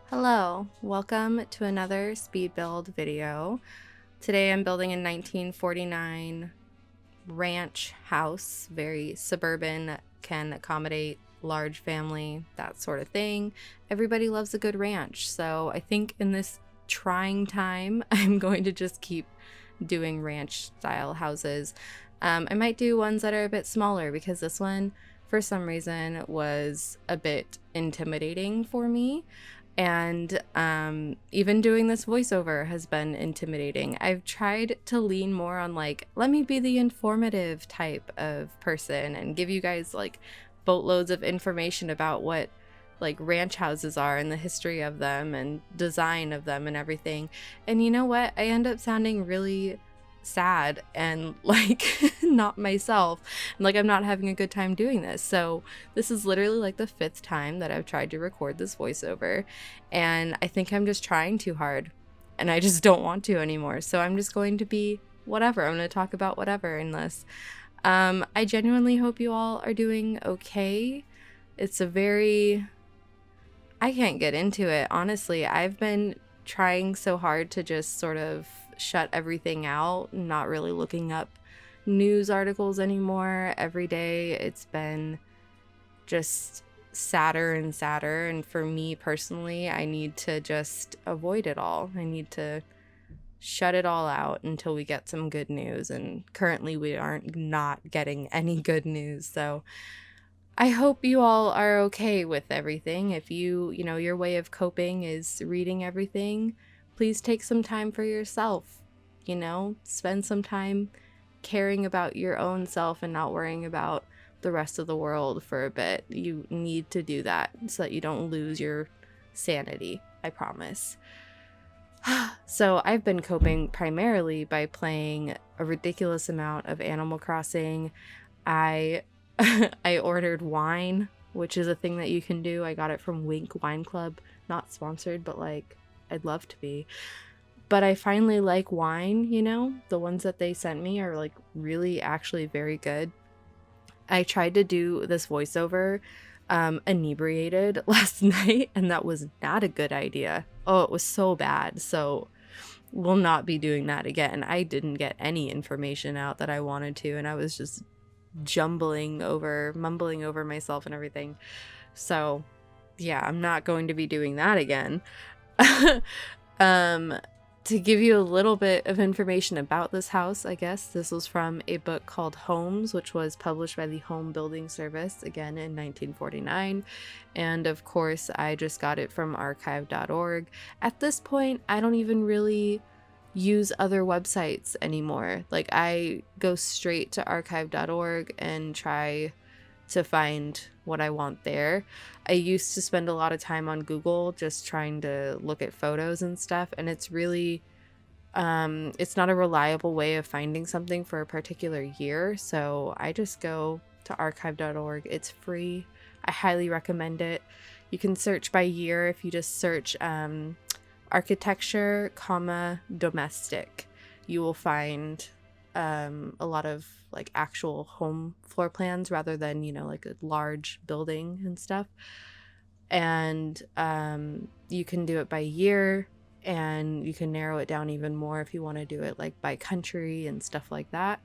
Hello, welcome to another speed build video. Today I'm building a 1949 ranch house, very suburban, can accommodate large family, that sort of thing. Everybody loves a good ranch, so I think in this trying time, I'm going to just keep doing ranch style houses. I might do ones that are a bit smaller because this one, for some reason, was a bit intimidating for me. And even doing this voiceover has been intimidating. I've tried to lean more on like, let me be the informative type of person and give you guys like boatloads of information about what like ranch houses are and the history of them and design of them and everything. And you know what? I end up sounding really sad and like not myself, and like I'm not having a good time doing this. So this is literally like the fifth time that I've tried to record this voiceover, and I think I'm just trying too hard and I just don't want to anymore. So I'm just going to be whatever. I'm going to talk about whatever in this. I genuinely hope you all are doing okay. It's a very, I can't get into it, honestly. I've been trying so hard to just sort of shut everything out, not really looking up news articles anymore. Every day it's been just sadder and sadder, and for me personally, I need to just avoid it all. I need to shut it all out until we get some good news, and currently we aren't not getting any good news. So I hope you all are okay with everything. If your way of coping is reading everything, please take some time for yourself. Spend some time caring about your own self and not worrying about the rest of the world for a bit. You need to do that so that you don't lose your sanity, I promise. So I've been coping primarily by playing a ridiculous amount of Animal Crossing. I I ordered wine, which is a thing that you can do. I got it from Wink Wine Club. Not sponsored, but like, I'd love to be. But I finally like wine, The ones that they sent me are like really actually very good. I tried to do this voiceover inebriated last night, and that was not a good idea. Oh, it was so bad. So we'll not be doing that again. I didn't get any information out that I wanted to, and I was just mumbling over myself and everything. So yeah, I'm not going to be doing that again. To give you a little bit of information about this house, I guess this was from a book called Homes, which was published by the Home Building Service, again in 1949. And of course, I just got it from archive.org. At this point, I don't even really use other websites anymore. Like, I go straight to archive.org and try to find what I want there. I used to spend a lot of time on Google just trying to look at photos and stuff, and it's really it's not a reliable way of finding something for a particular year, so I just go to archive.org. It's free. I highly recommend it. You can search by year if you just search architecture, domestic. You will find a lot of like actual home floor plans rather than, like a large building and stuff. And you can do it by year, and you can narrow it down even more if you want to do it like by country and stuff like that.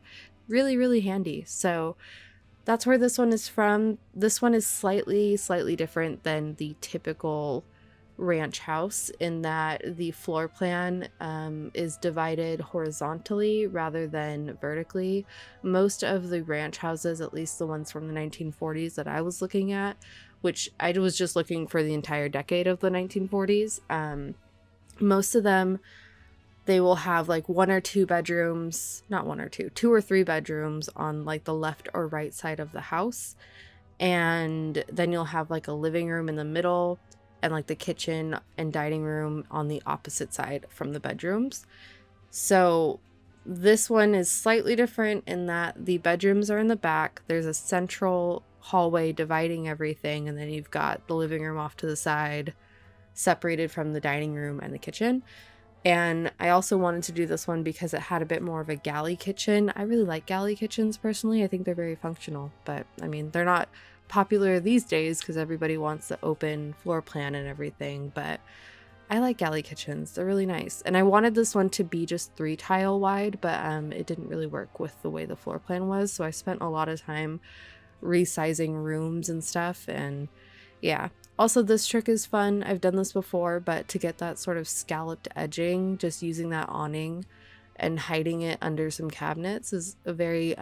Really, really handy. So that's where this one is from. This one is slightly different than the typical ranch house in that the floor plan is divided horizontally rather than vertically. Most of the ranch houses, at least the ones from the 1940s that I was looking at, which I was just looking for the entire decade of the 1940s, most of them, they will have like two or three bedrooms on like the left or right side of the house. And then you'll have like a living room in the middle and like the kitchen and dining room on the opposite side from the bedrooms. So this one is slightly different in that the bedrooms are in the back. There's a central hallway dividing everything, and then you've got the living room off to the side, separated from the dining room and the kitchen. And I also wanted to do this one because it had a bit more of a galley kitchen. I really like galley kitchens personally. I think they're very functional, but I mean, they're not popular these days because everybody wants the open floor plan and everything. But I like galley kitchens. They're really nice. And I wanted this one to be just 3 tile wide, but it didn't really work with the way the floor plan was. So I spent a lot of time resizing rooms and stuff. And yeah. Also, this trick is fun. I've done this before, but to get that sort of scalloped edging, just using that awning and hiding it under some cabinets is a very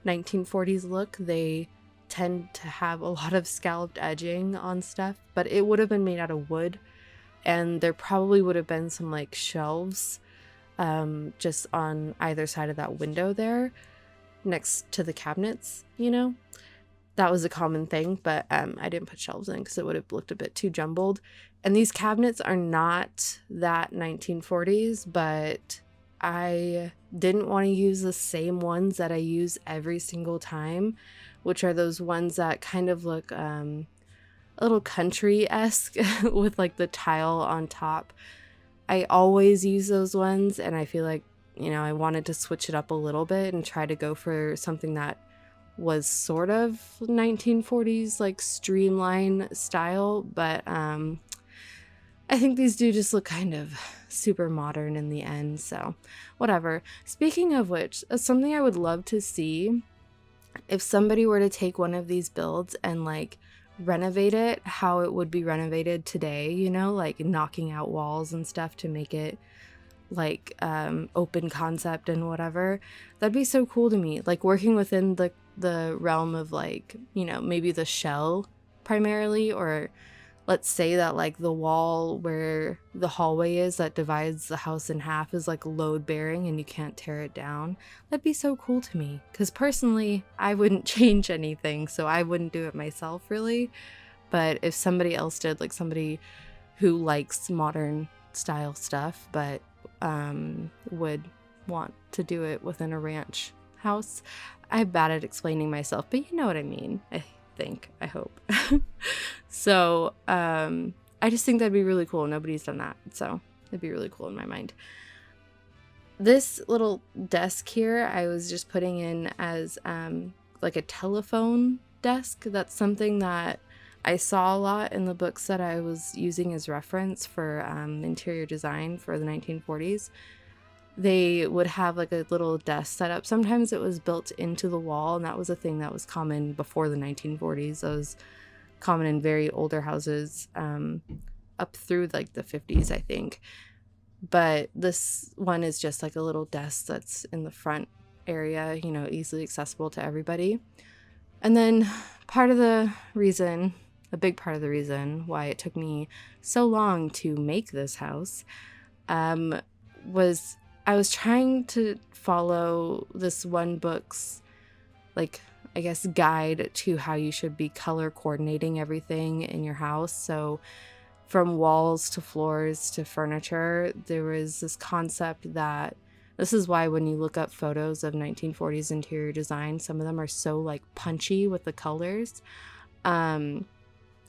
1940s look. They tend to have a lot of scalloped edging on stuff, but it would have been made out of wood, and there probably would have been some like shelves just on either side of that window there next to the cabinets, you know. That was a common thing, but I didn't put shelves in because it would have looked a bit too jumbled. And these cabinets are not that 1940s, but I didn't want to use the same ones that I use every single time, which are those ones that kind of look a little country-esque with like the tile on top. I always use those ones, and I feel like, you know, I wanted to switch it up a little bit and try to go for something that was sort of 1940s like streamline style, but I think these do just look kind of super modern in the end, so whatever. Speaking of which, something I would love to see, if somebody were to take one of these builds and like renovate it how it would be renovated today, you know, like knocking out walls and stuff to make it like open concept and whatever. That'd be so cool to me, like working within the realm of like, you know, maybe the shell primarily, or let's say that like the wall where the hallway is that divides the house in half is like load bearing and you can't tear it down. That'd be so cool to me, because personally I wouldn't change anything, so I wouldn't do it myself really. But if somebody else did, like somebody who likes modern style stuff but would want to do it within a ranch house. I'm bad at explaining myself, but you know what I mean. I hope. So I just think that'd be really cool. Nobody's done that, so it'd be really cool in my mind. This little desk here I was just putting in as like a telephone desk. That's something that I saw a lot in the books that I was using as reference for interior design for the 1940s. They would have like a little desk set up. Sometimes it was built into the wall, and that was a thing that was common before the 1940s. That was common in very older houses up through like the 50s, I think. But this one is just like a little desk that's in the front area, you know, easily accessible to everybody. And then a big part of the reason why it took me so long to make this house was I was trying to follow this one book's, like, I guess, guide to how you should be color coordinating everything in your house. So from walls to floors to furniture, there was this concept that this is why when you look up photos of 1940s interior design, some of them are so like punchy with the colors. It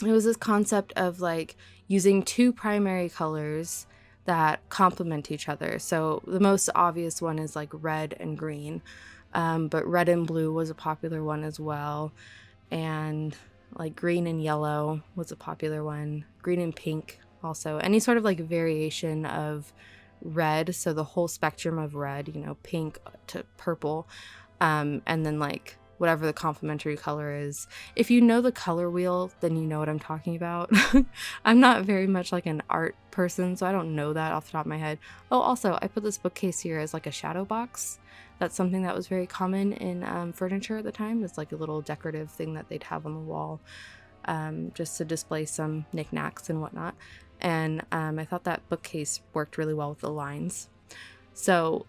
was this concept of like using 2 primary colors that complement each other. So the most obvious one is like red and green, but red and blue was a popular one as well. And like green and yellow was a popular one. Green and pink also. Any sort of like variation of red, so the whole spectrum of red, you know, pink to purple, and then like whatever the complementary color is. If you know the color wheel, then you know what I'm talking about. I'm not very much like an art person, so I don't know that off the top of my head. Oh, also, I put this bookcase here as like a shadow box. That's something that was very common in furniture at the time. It's like a little decorative thing that they'd have on the wall, just to display some knickknacks and whatnot. And I thought that bookcase worked really well with the lines. So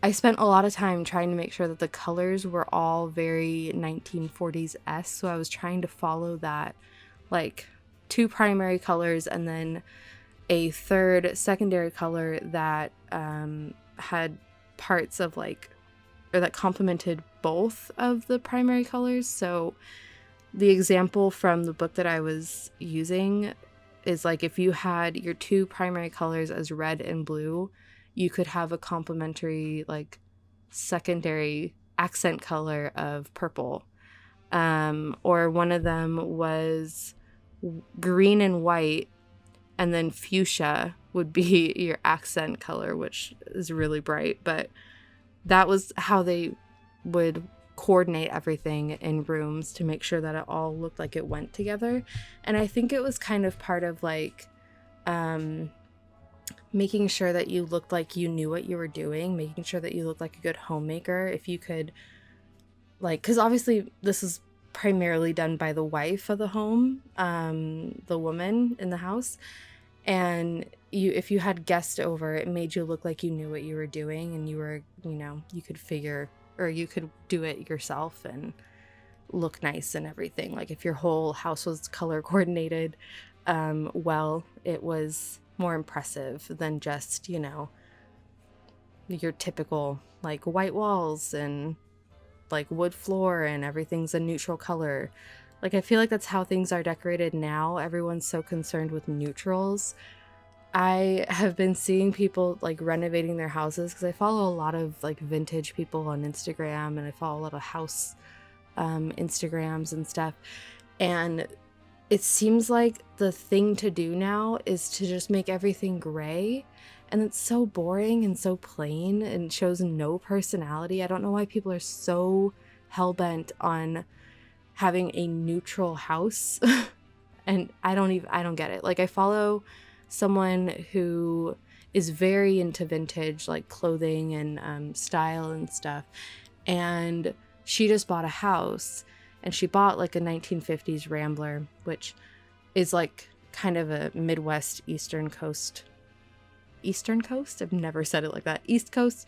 I spent a lot of time trying to make sure that the colors were all very 1940s-esque. So I was trying to follow that, like 2 primary colors and then a third secondary color that had parts of like, or that complemented both of the primary colors. So the example from the book that I was using is like if you had your 2 primary colors as red and blue, you could have a complementary like secondary accent color of purple, or one of them was green and white, and then fuchsia would be your accent color, which is really bright. But that was how they would coordinate everything in rooms to make sure that it all looked like it went together. And I think it was kind of part of like making sure that you looked like you knew what you were doing, making sure that you looked like a good homemaker. If you could, like, because obviously this is primarily done by the wife of the home, the woman in the house. And if you had guests over, it made you look like you knew what you were doing, and you were, you could figure, or you could do it yourself and look nice and everything. Like if your whole house was color coordinated, well, it was more impressive than just, your typical like white walls and like wood floor and everything's a neutral color. Like I feel like that's how things are decorated now. Everyone's so concerned with neutrals. I have been seeing people like renovating their houses because I follow a lot of like vintage people on Instagram, and I follow a lot of house Instagrams and stuff. And it seems like the thing to do now is to just make everything gray. And it's so boring and so plain and shows no personality. I don't know why people are so hell-bent on having a neutral house. And I don't get it. Like I follow someone who is very into vintage, like clothing and style and stuff. And she just bought a house, and she bought like a 1950s Rambler, which is like kind of a Midwest Eastern Coast, I've never said it like that, East Coast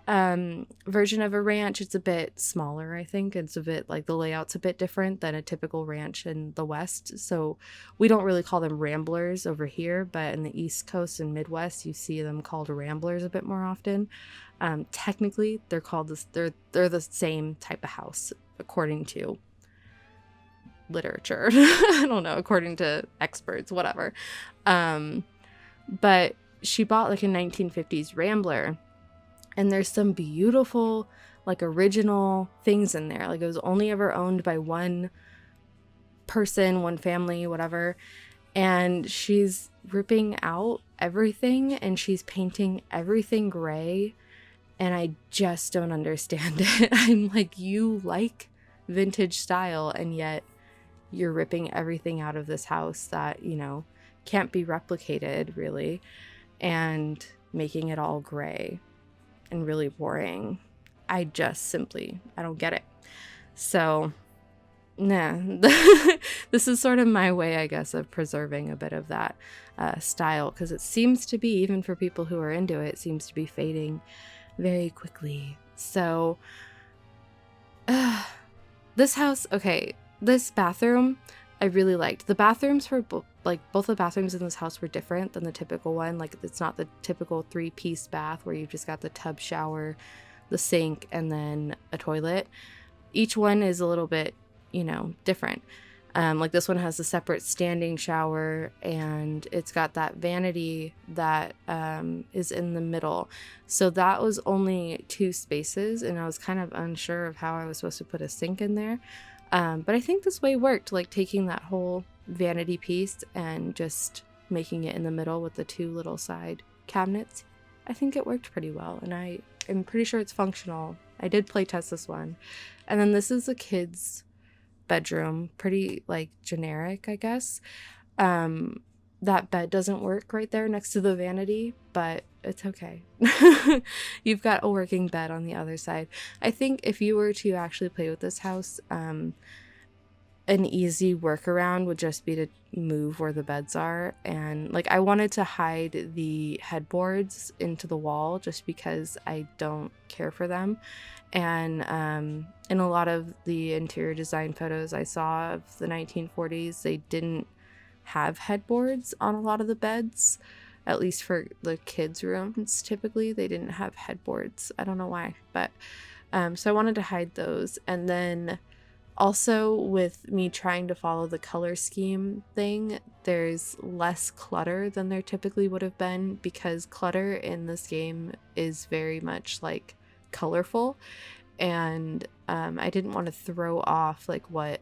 version of a ranch. It's a bit smaller, I think. It's a bit like the layout's a bit different than a typical ranch in the West. So we don't really call them Ramblers over here, but in the East Coast and Midwest, you see them called Ramblers a bit more often. Technically, they're called this. They're the same type of house according to literature. I don't know, according to experts, whatever. But she bought like a 1950s Rambler, and there's some beautiful like original things in there. Like it was only ever owned by one person, one family, whatever. And she's ripping out everything and she's painting everything gray. And I just don't understand it. I'm like, you like vintage style, and yet you're ripping everything out of this house that, can't be replicated really, and making it all gray and really boring. I don't get it. So, nah. This is sort of my way, I guess, of preserving a bit of that style, because it seems to be, even for people who are into it, seems to be fading very quickly. So, this house, okay, this bathroom, I really liked. The bathrooms for both the bathrooms in this house were different than the typical one. Like it's not the typical 3-piece bath where you've just got the tub, shower, the sink, and then a toilet. Each one is a little bit, different. Like this one has a separate standing shower, and it's got that vanity that is in the middle. So that was only 2 spaces, and I was kind of unsure of how I was supposed to put a sink in there. But I think this way worked, like taking that whole vanity piece and just making it in the middle with the 2 little side cabinets. I think it worked pretty well, and I am pretty sure it's functional. I did play test this one. And then this is a kid's bedroom, pretty like generic, I guess. That bed doesn't work right there next to the vanity, but it's okay. You've got a working bed on the other side. I think if you were to actually play with this house, an easy workaround would just be to move where the beds are. And like I wanted to hide the headboards into the wall just because I don't care for them. And in a lot of the interior design photos I saw of the 1940s, they didn't have headboards on a lot of the beds. At least for the kids' rooms, typically they didn't have headboards. I don't know why, but so I wanted to hide those. And then also with me trying to follow the color scheme thing, there's less clutter than there typically would have been, because clutter in this game is very much like colorful, and I didn't want to throw off like what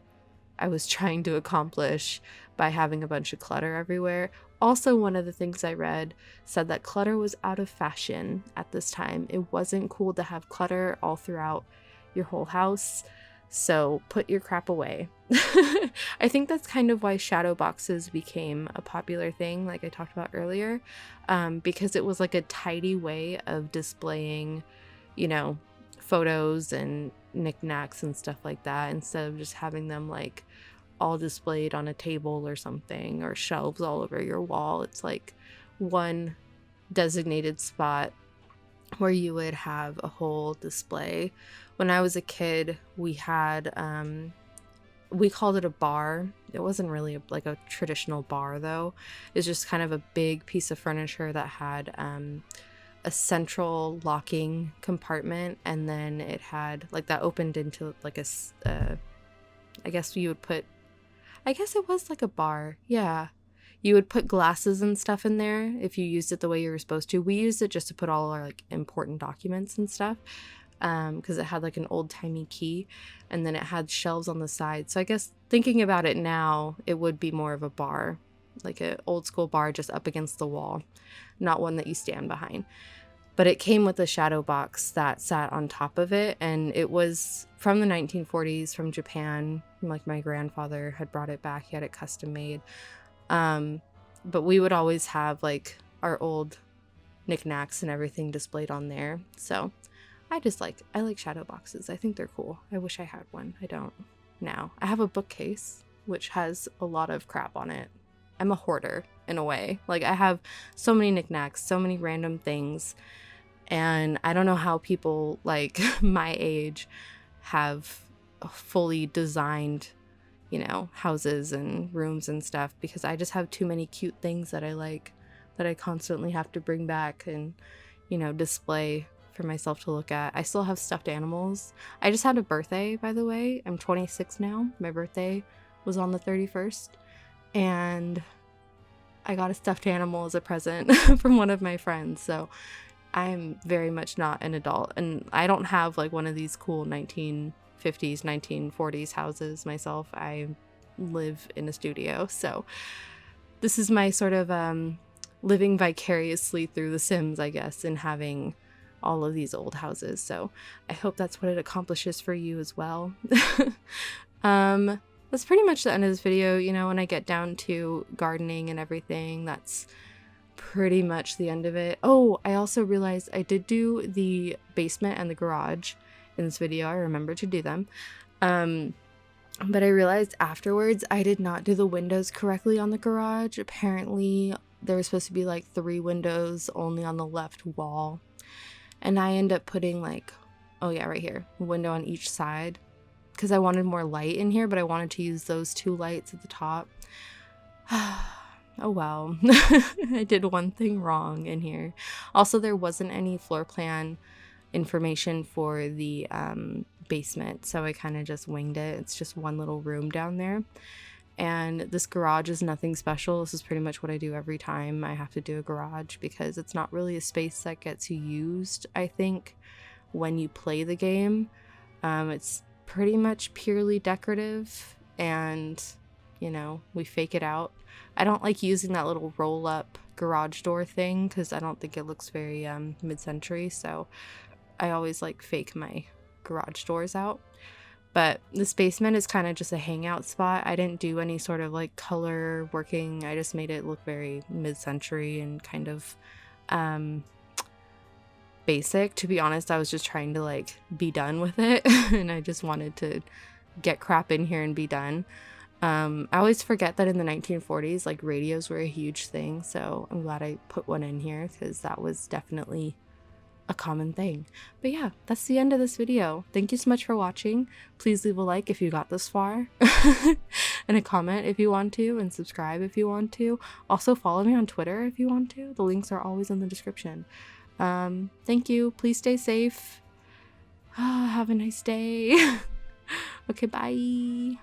I was trying to accomplish by having a bunch of clutter everywhere. Also, one of the things I read said that clutter was out of fashion at this time. It wasn't cool to have clutter all throughout your whole house, so put your crap away. I think that's kind of why shadow boxes became a popular thing, like I talked about earlier, because it was like a tidy way of displaying, you know, photos and knickknacks and stuff like that, instead of just having them like all displayed on a table or something, or shelves all over your wall. It's like one designated spot where you would have a whole display. When I was a kid, we had we called it a bar. It wasn't really like a traditional bar though. It's just kind of a big piece of furniture that had a central locking compartment, and then it had like that opened into like a I guess you would put, I guess it was like a bar. Yeah. You would put glasses and stuff in there if you used it the way you were supposed to. We used it just to put all our like important documents and stuff, because it had like an old-timey key, and then it had shelves on the side. So I guess thinking about it now, it would be more of a bar, like an old school bar just up against the wall, not one that you stand behind. But it came with a shadow box that sat on top of it, and it was from the 1940s from Japan. Like my grandfather had brought it back. He had it custom made. But we would always have like our old knickknacks and everything displayed on there. So I like shadow boxes. I think they're cool. I wish I had one. I don't now. I have a bookcase which has a lot of crap on it. I'm a hoarder in a way. Like I have so many knickknacks, so many random things, and I don't know how people like my age have fully designed, you know, houses and rooms and stuff, because I just have too many cute things that I like, that I constantly have to bring back and, you know, display for myself to look at. I still have stuffed animals. I just had a birthday, by the way. I'm 26 now. My birthday was on the 31st, and I got a stuffed animal as a present from one of my friends. So I'm very much not an adult, and I don't have like one of these cool 1950s, 1940s houses myself. I live in a studio, so this is my sort of living vicariously through The Sims, I guess, and having all of these old houses. So I hope that's what it accomplishes for you as well. That's pretty much the end of this video. You know, when I get down to gardening and everything, that's pretty much the end of it. Oh, I also realized I did do the basement and the garage in this video. I remember to do them. But I realized afterwards I did not do the windows correctly on the garage. Apparently there was supposed to be like 3 windows only on the left wall. And I end up putting like, oh yeah, right here, a window on each side, because I wanted more light in here, but I wanted to use those 2 lights at the top. Oh well. I did one thing wrong in here. Also, there wasn't any floor plan information for the basement, so I kind of just winged it. It's just one little room down there, and this garage is nothing special. This is pretty much what I do every time I have to do a garage, because it's not really a space that gets used, I think, when you play the game. It's pretty much purely decorative, and you know, we fake it out. I don't like using that little roll up garage door thing because I don't think it looks very mid-century, so I always like fake my garage doors out. But this basement is kind of just a hangout spot. I didn't do any sort of like color working. I just made it look very mid-century and kind of basic. To be honest, I was just trying to like be done with it and I just wanted to get crap in here and be done. I always forget that in the 1940s, like radios were a huge thing, so I'm glad I put one in here because that was definitely a common thing. But yeah, that's the end of this video. Thank you so much for watching. Please leave a like if you got this far and a comment if you want to, and subscribe if you want to. Also follow me on Twitter if you want to. The links are always in the description. Thank you. Please stay safe. Have a nice day. Okay, bye.